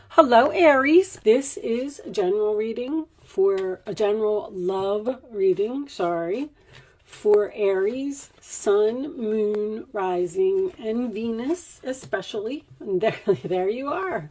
Hello, Aries. This is a general reading for a general love reading, for Aries, Sun, Moon, Rising, and Venus especially. And there you are,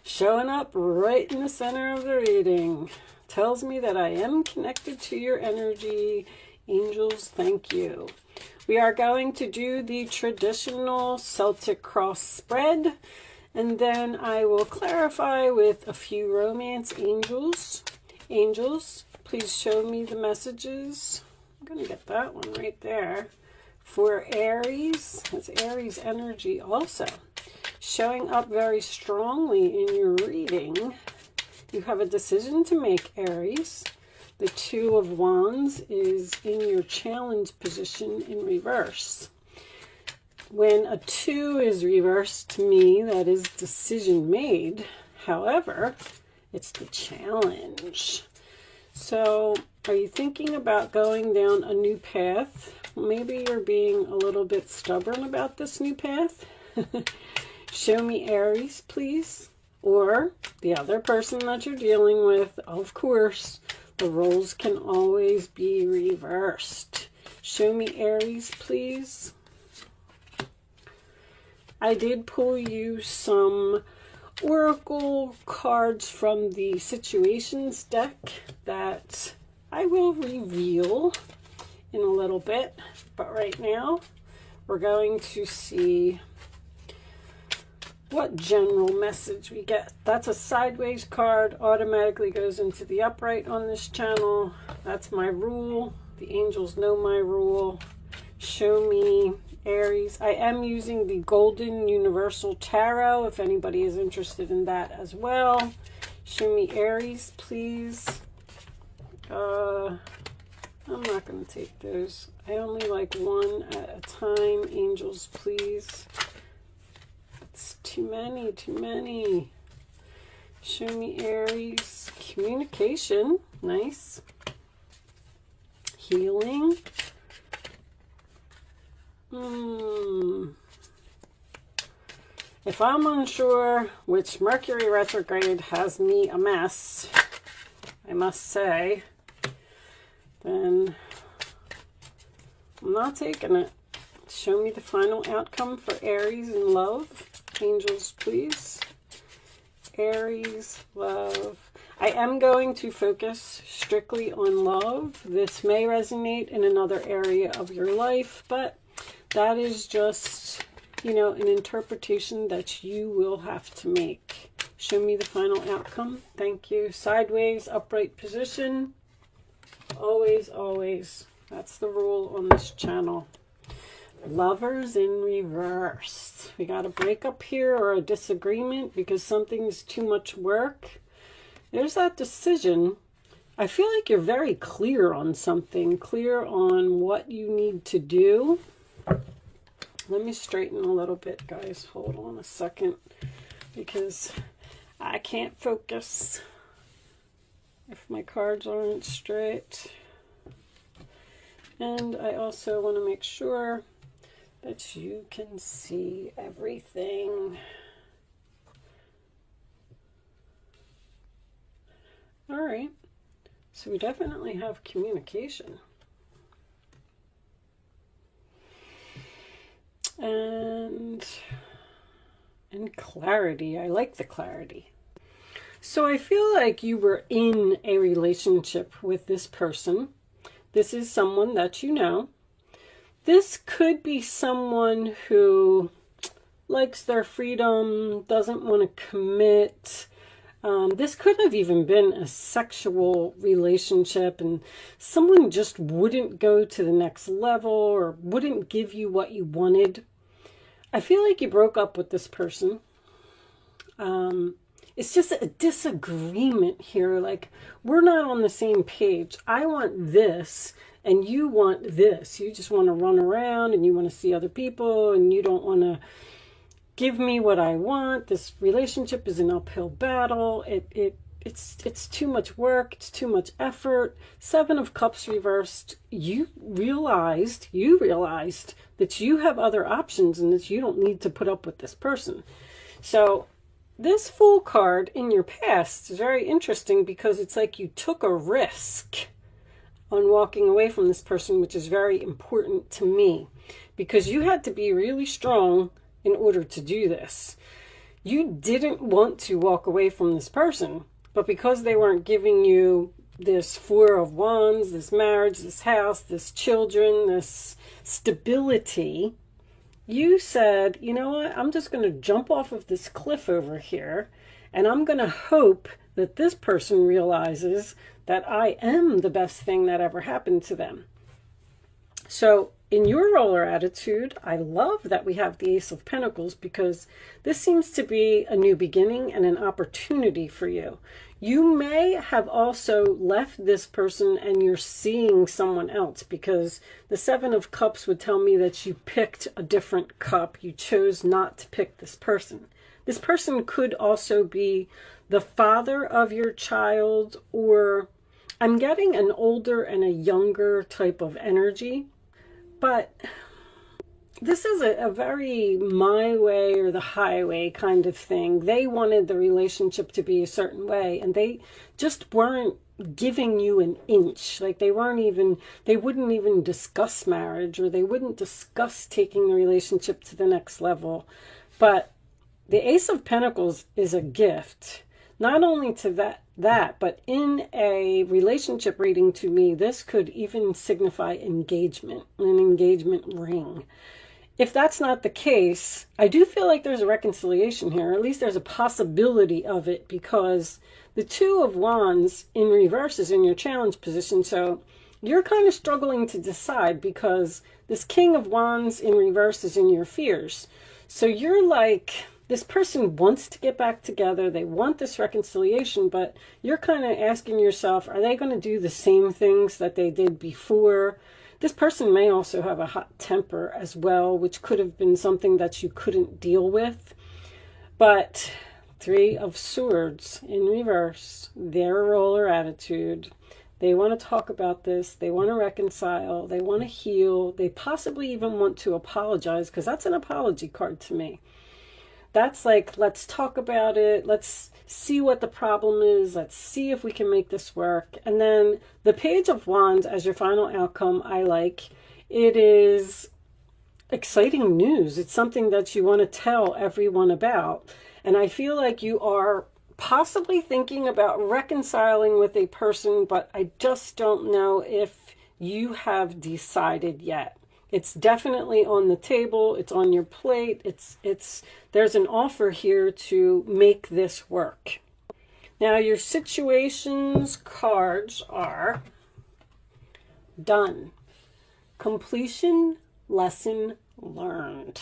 showing up right in the center of the reading. Tells me that I am connected to your energy. Angels, thank you. We are going to do the traditional Celtic cross spread. And then I will clarify with a few romance angels. Angels, please show me the messages. I'm going to get that one right there. For Aries, that's Aries energy also. Showing up very strongly in your reading. You have a decision to make, Aries. The Two of Wands is in your challenge position in reverse. When a 2 is reversed, to me, that is decision made. However, it's the challenge. So, are you thinking about going down a new path? Maybe you're being a little bit stubborn about this new path. Show me Aries, please. Or the other person that you're dealing with, of course, the roles can always be reversed. Show me Aries, please. I did pull you some oracle cards from the situations deck that I will reveal in a little bit. But right now, we're going to see what general message we get. That's a sideways card, automatically goes into the upright on this channel. That's my rule. The angels know my rule. Show me Aries. I am using the Golden Universal Tarot if anybody is interested in that as well. Show me Aries, please. I'm not going to take those. I only like one at a time. Angels, please. It's too many, too many. Show me Aries. Communication. Nice. Healing. If I'm unsure, which Mercury retrograde has me a mess, I must say, then I'm not taking it. Show me the final outcome for Aries in love. Angels, please. Aries, love. I am going to focus strictly on love. This may resonate in another area of your life, but that is just, you know, an interpretation that you will have to make. Show me the final outcome. Thank you. Sideways, upright position. Always, always. That's the rule on this channel. Lovers in reverse. We got a breakup here or a disagreement because something's too much work. There's that decision. I feel like you're very clear on something, clear on what you need to do. Let me straighten a little bit, guys. Hold on a second, because I can't focus if my cards aren't straight. And I also want to make sure that you can see everything. All right. So we definitely have communication. And clarity. I like the clarity. So I feel like you were in a relationship with this person. This is someone that you know. This could be someone who likes their freedom, doesn't want to commit. This could have even been a sexual relationship and someone just wouldn't go to the next level or wouldn't give you what you wanted. I feel like you broke up with this person. It's just a disagreement here. Like, we're not on the same page. I want this and you want this. You just want to run around and you want to see other people and you don't want to give me what I want. This relationship is an uphill battle. It's too much work. It's too much effort. 7 of Cups reversed. You realized that you have other options and that you don't need to put up with this person. So this Fool card in your past is very interesting because it's like you took a risk on walking away from this person, which is very important to me because you had to be really strong in order to do this. You didn't want to walk away from this person, but because they weren't giving you this Four of Wands, this marriage, this house, this children, this stability, you said, you know what, I'm just going to jump off of this cliff over here, and I'm going to hope that this person realizes that I am the best thing that ever happened to them. So in your roller attitude, I love that we have the Ace of Pentacles because this seems to be a new beginning and an opportunity for you. You may have also left this person and you're seeing someone else because the Seven of Cups would tell me that you picked a different cup. You chose not to pick this person. This person could also be the father of your child, or I'm getting an older and a younger type of energy. But this is a very my way or the highway kind of thing. They wanted the relationship to be a certain way, and they just weren't giving you an inch. Like they wouldn't even discuss marriage, or they wouldn't discuss taking the relationship to the next level. But the Ace of Pentacles is a gift, not only to that, but in a relationship reading to me, this could even signify engagement, an engagement ring. If that's not the case, I do feel like there's a reconciliation here. At least there's a possibility of it because the Two of Wands in reverse is in your challenge position. So you're kind of struggling to decide because this King of Wands in reverse is in your fears. So you're like, this person wants to get back together. They want this reconciliation, but you're kind of asking yourself, are they going to do the same things that they did before? This person may also have a hot temper as well, which could have been something that you couldn't deal with. But Three of Swords in reverse, their roller attitude. They want to talk about this. They want to reconcile. They want to heal. They possibly even want to apologize because that's an apology card to me. That's like, let's talk about it. Let's see what the problem is. Let's see if we can make this work. And then the Page of Wands as your final outcome, I like. It is exciting news. It's something that you want to tell everyone about. And I feel like you are possibly thinking about reconciling with a person, but I just don't know if you have decided yet. It's definitely on the table. It's on your plate. There's an offer here to make this work. Now your situations cards are done. Completion, lesson learned.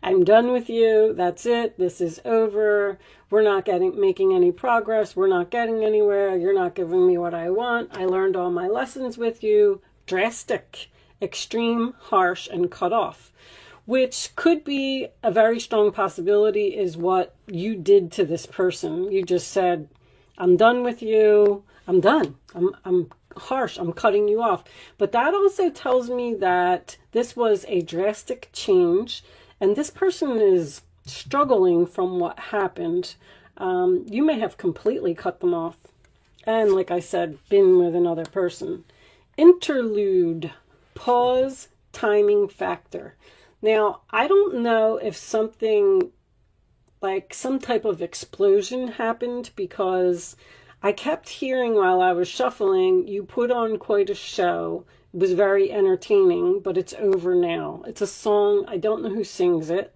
I'm done with you. That's it. This is over. We're not making any progress. We're not getting anywhere. You're not giving me what I want. I learned all my lessons with you. Drastic, extreme, harsh, and cut off, which could be a very strong possibility is what you did to this person. You just said, I'm done with you. I'm done. I'm harsh. I'm cutting you off. But that also tells me that this was a drastic change and this person is struggling from what happened. You may have completely cut them off and, like I said, been with another person. Interlude. Pause, timing factor. Now, I don't know if something like some type of explosion happened because I kept hearing while I was shuffling, you put on quite a show. It was very entertaining, but it's over now. It's a song. I don't know who sings it,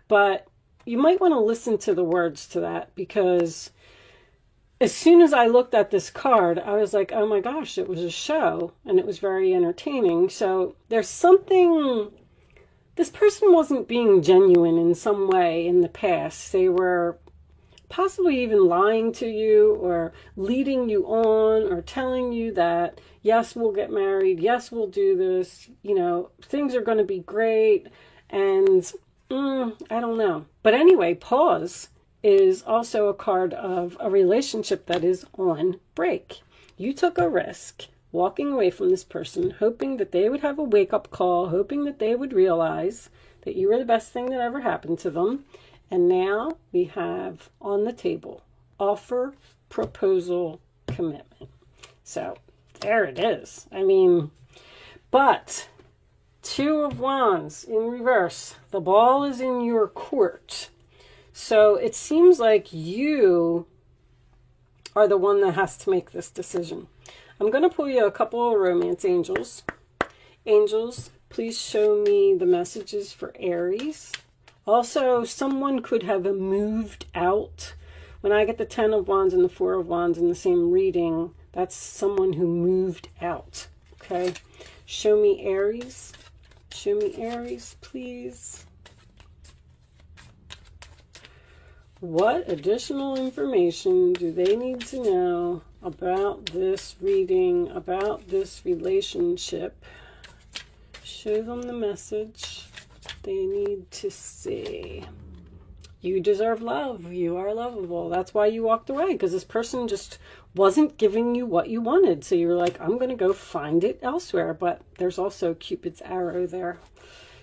but you might want to listen to the words to that because as soon as I looked at this card, I was like, oh my gosh, it was a show and it was very entertaining. So there's something, this person wasn't being genuine in some way in the past. They were possibly even lying to you or leading you on or telling you that, yes, we'll get married. Yes, we'll do this. You know, things are going to be great. And I don't know. But anyway, pause is also a card of a relationship that is on break. You took a risk walking away from this person, hoping that they would have a wake-up call, hoping that they would realize that you were the best thing that ever happened to them. And now we have on the table, offer, proposal, commitment. So there it is. I mean, but Two of Wands in reverse. The ball is in your court. So it seems like you are the one that has to make this decision. I'm going to pull you a couple of romance angels. Angels, please show me the messages for Aries. Also, someone could have moved out. When I get the 10 of Wands and the 4 of Wands in the same reading, that's someone who moved out. Okay? Show me Aries. Show me Aries, please. What additional information do they need to know about this reading, about this relationship? Show them the message they need to see. You deserve love. You are lovable. That's why you walked away, because this person just wasn't giving you what you wanted. So you were like, I'm going to go find it elsewhere. But there's also Cupid's arrow there.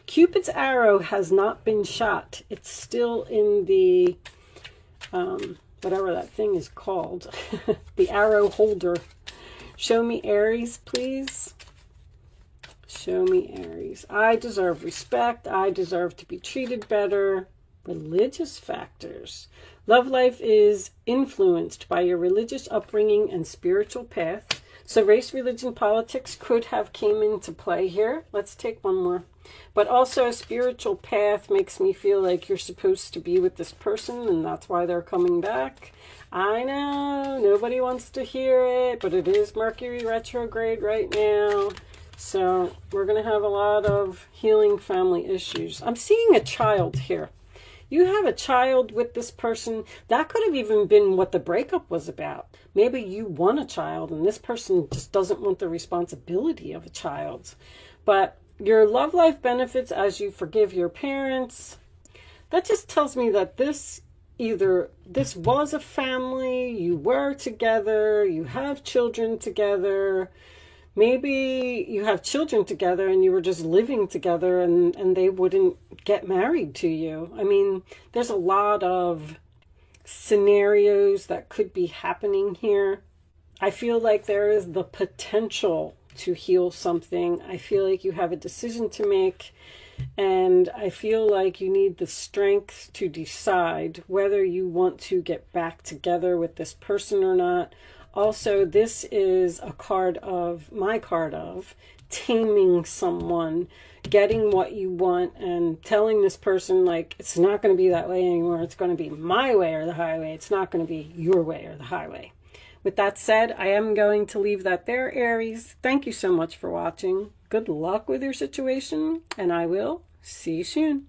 Cupid's arrow has not been shot. It's still in the, whatever that thing is called, the arrow holder. Show me Aries, please. Show me Aries. I deserve respect. I deserve to be treated better. Religious factors. Love life is influenced by your religious upbringing and spiritual path. So race, religion, politics could have came into play here. Let's take one more. But also spiritual path makes me feel like you're supposed to be with this person, and that's why they're coming back. I know, nobody wants to hear it, but it is Mercury retrograde right now. So we're going to have a lot of healing family issues. I'm seeing a child here. You have a child with this person. That could have even been what the breakup was about. Maybe you want a child and this person just doesn't want the responsibility of a child. But your love life benefits as you forgive your parents. That just tells me that this was a family, you were together, you have children together. Maybe you have children together and you were just living together and they wouldn't get married to you. I mean, there's a lot of scenarios that could be happening here. I feel like there is the potential to heal something. I feel like you have a decision to make, and I feel like you need the strength to decide whether you want to get back together with this person or not. Also, this is a card of, my card of, taming someone, getting what you want, and telling this person, like, it's not going to be that way anymore. It's going to be my way or the highway. It's not going to be your way or the highway. With that said, I am going to leave that there, Aries. Thank you so much for watching. Good luck with your situation, and I will see you soon.